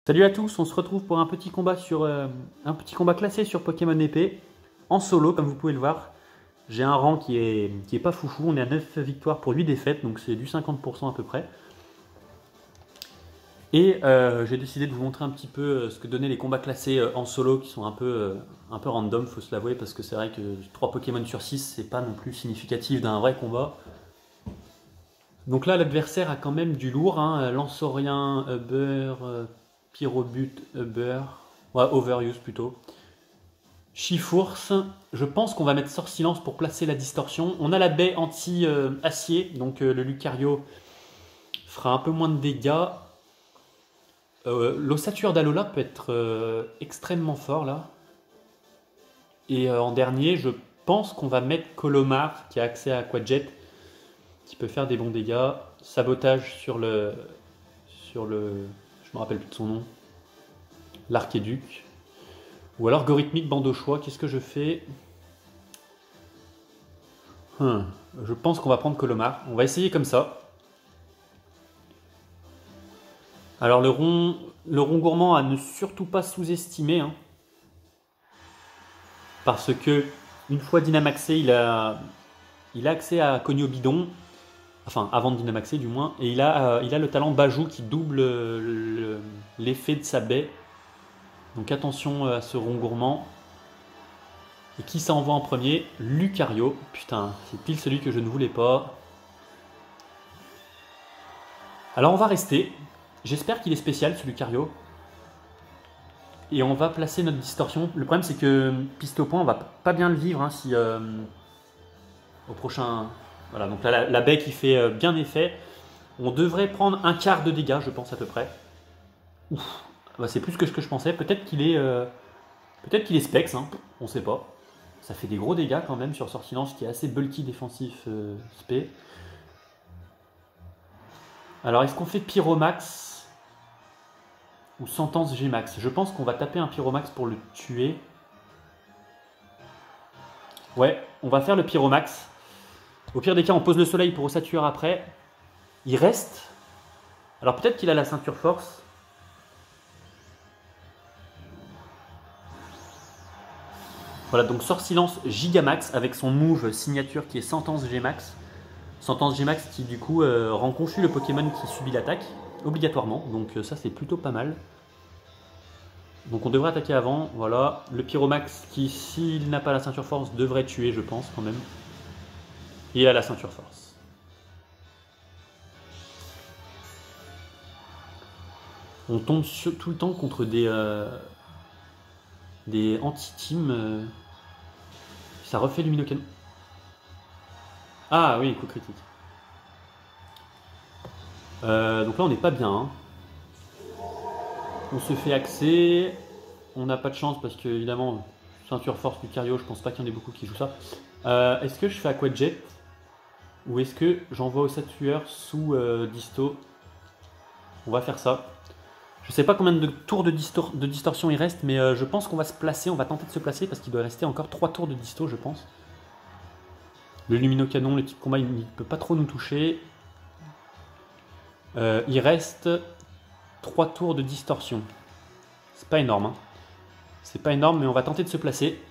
Salut à tous, on se retrouve pour un petit combat classé sur Pokémon épée, en solo comme vous pouvez le voir. J'ai un rang qui est pas foufou, on est à 9 victoires pour 8 défaites, donc c'est du 50% à peu près. Et j'ai décidé de vous montrer un petit peu ce que donnaient les combats classés en solo, qui sont un peu random, faut se l'avouer, parce que c'est vrai que 3 Pokémon sur 6, c'est pas non plus significatif d'un vrai combat. Donc là, l'adversaire a quand même du lourd, hein, Lanceorien, Uber, Pyrobut, Uber, ouais, Overuse plutôt. Chifours, je pense qu'on va mettre Sort Silence pour placer la distorsion. On a la baie anti-acier, donc le Lucario fera un peu moins de dégâts. L'ossature d'Alola peut être extrêmement fort là. Et en dernier, je pense qu'on va mettre Colomar qui a accès à Quadjet, qui peut faire des bons dégâts. Sabotage sur le. Je me rappelle plus de son nom. L'Archéduc. Ou alors Gorithmique Bande au choix. Qu'est-ce que je fais? Je pense qu'on va prendre Colomar. On va essayer comme ça. Alors le rond gourmand à ne surtout pas sous-estimer. Hein. Parce que une fois Dynamaxé, il a accès à Cogno Bidon. Enfin, avant de Dynamaxer du moins. Et il a le talent Bajou qui double l'effet de sa baie. Donc attention à ce rond gourmand. Et qui ça envoie en premier? Lucario. Putain, c'est pile celui que je ne voulais pas. Alors on va rester. J'espère qu'il est spécial ce Lucario. Et on va placer notre distorsion. Le problème c'est que piste au point, on va pas bien le vivre hein, si au prochain... Voilà, donc là la baie qui fait bien effet. On devrait prendre un quart de dégâts, je pense à peu près. Ouf, bah, c'est plus que ce que je pensais. Peut-être qu'il est Specs, hein. On sait pas. Ça fait des gros dégâts quand même sur Sort Silence qui est assez bulky défensif spé. Alors est-ce qu'on fait Pyromax ou Sentence Gmax? Je pense qu'on va taper un Pyromax pour le tuer. Ouais, on va faire le Pyromax. Au pire des cas, on pose le soleil pour Ossature après. Il reste. Alors peut-être qu'il a la ceinture force. Voilà, donc Sort Silence Gigamax avec son move signature qui est Sentence Gmax. Sentence Gmax qui du coup rend confus le Pokémon qui subit l'attaque, obligatoirement. Donc ça c'est plutôt pas mal. Donc on devrait attaquer avant, voilà. Le Pyromax qui, s'il n'a pas la ceinture force, devrait tuer je pense quand même. Et il a la ceinture force. On tombe tout le temps contre des anti-teams. Ça refait Luminocanon. Ah oui, coup critique. Donc là on n'est pas bien. Hein. On se fait axer. On n'a pas de chance parce que évidemment, ceinture force Lucario, je pense pas qu'il y en ait beaucoup qui jouent ça. Est-ce que je fais Aquajet ou est-ce que j'envoie au Satueur sous Disto? On va faire ça. Je sais pas combien de tours de distorsion il reste, mais je pense qu'on va se placer. On va tenter de se placer parce qu'il doit rester encore 3 tours de disto, je pense. Le Luminocanon, le type combat, il ne peut pas trop nous toucher. Il reste 3 tours de distorsion. C'est pas énorme. Hein. C'est pas énorme, mais on va tenter de se placer.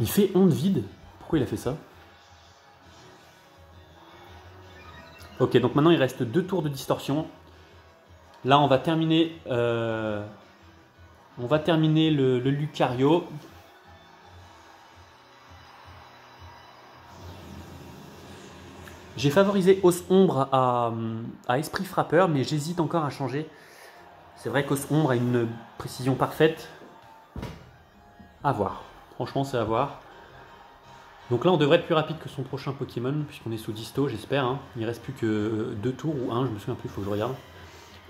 Il fait onde vide. Pourquoi il a fait ça? Ok, donc maintenant il reste 2 tours de distorsion. Là, on va terminer, le Lucario. J'ai favorisé Os Ombre à Esprit Frappeur, mais j'hésite encore à changer. C'est vrai qu'Os Ombre a une précision parfaite. À voir. Franchement, c'est à voir. Donc là, on devrait être plus rapide que son prochain Pokémon, puisqu'on est sous disto, j'espère. Hein. Il ne reste plus que 2 tours ou 1, je me souviens plus, il faut que je regarde.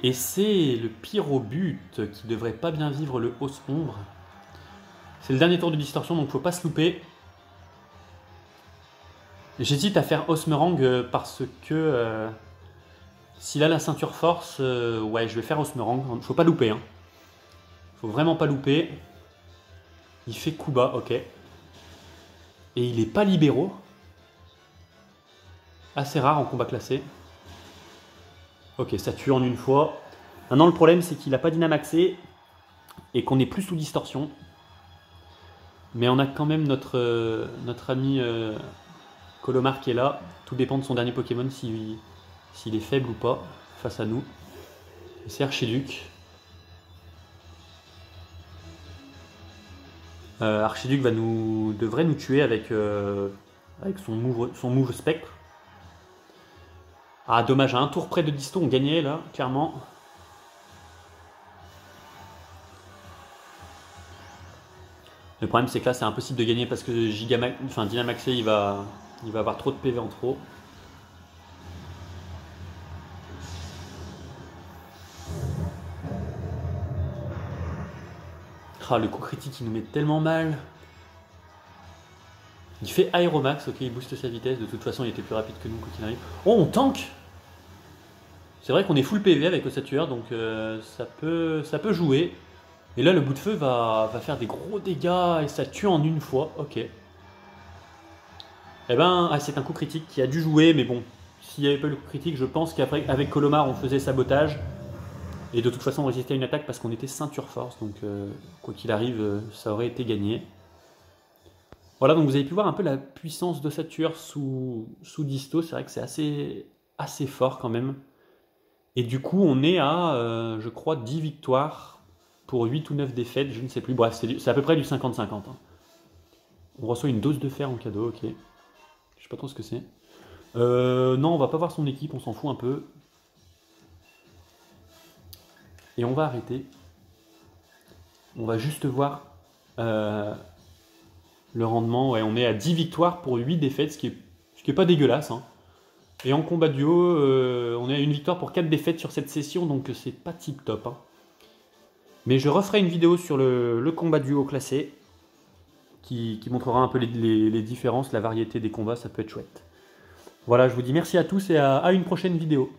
Et c'est le Pyrobut qui devrait pas bien vivre le Os Ombre. C'est le dernier tour de distorsion, donc il ne faut pas se louper. J'hésite à faire Osmerang parce que s'il a la ceinture force, ouais, je vais faire Osmerang. Faut pas louper. Hein. Faut vraiment pas louper. Il fait coup bas, ok. Et il est pas libéraux. Assez rare en combat classé. Ok, ça tue en une fois. Maintenant, le problème, c'est qu'il n'a pas Dynamaxé et qu'on n'est plus sous distorsion. Mais on a quand même notre ami Colomar qui est là. Tout dépend de son dernier Pokémon, s'il est faible ou pas face à nous. C'est Archiduc. Archiduc devrait nous tuer avec son move spectre. Ah, dommage, à un tour près de Disto, on gagnait là, clairement. Le problème, c'est que là, c'est impossible de gagner parce que Dynamaxé, il va avoir trop de PV en trop. Ah, le coup critique, il nous met tellement mal. Il fait Aéromax, ok, il booste sa vitesse. De toute façon, il était plus rapide que nous, quoi qu'il arrive. Oh, on tank. C'est vrai qu'on est full PV avec Ossature, donc ça peut jouer. Et là, le bout de feu va faire des gros dégâts et ça tue en une fois. Ok. Eh ben, c'est un coup critique qui a dû jouer, mais bon, s'il n'y avait pas le coup critique, je pense qu'après, avec Colomar, on faisait sabotage. Et de toute façon, on résistait à une attaque parce qu'on était ceinture force, donc quoi qu'il arrive, ça aurait été gagné. Voilà, donc vous avez pu voir un peu la puissance d'Ossature sous Disto. C'est vrai que c'est assez fort quand même. Et du coup, on est à, je crois, 10 victoires pour 8 ou 9 défaites, je ne sais plus. Bref, c'est à peu près du 50-50. Hein. On reçoit une dose de fer en cadeau, ok. Je sais pas trop ce que c'est. Non, on va pas voir son équipe, on s'en fout un peu. Et on va arrêter. On va juste voir le rendement. Ouais, on est à 10 victoires pour 8 défaites, ce qui est pas dégueulasse. Hein. Et en combat duo, on est à une victoire pour 4 défaites sur cette session, donc c'est pas tip top. Hein. Mais je referai une vidéo sur le combat duo classé, qui montrera un peu les différences, la variété des combats, ça peut être chouette. Voilà, je vous dis merci à tous et à une prochaine vidéo.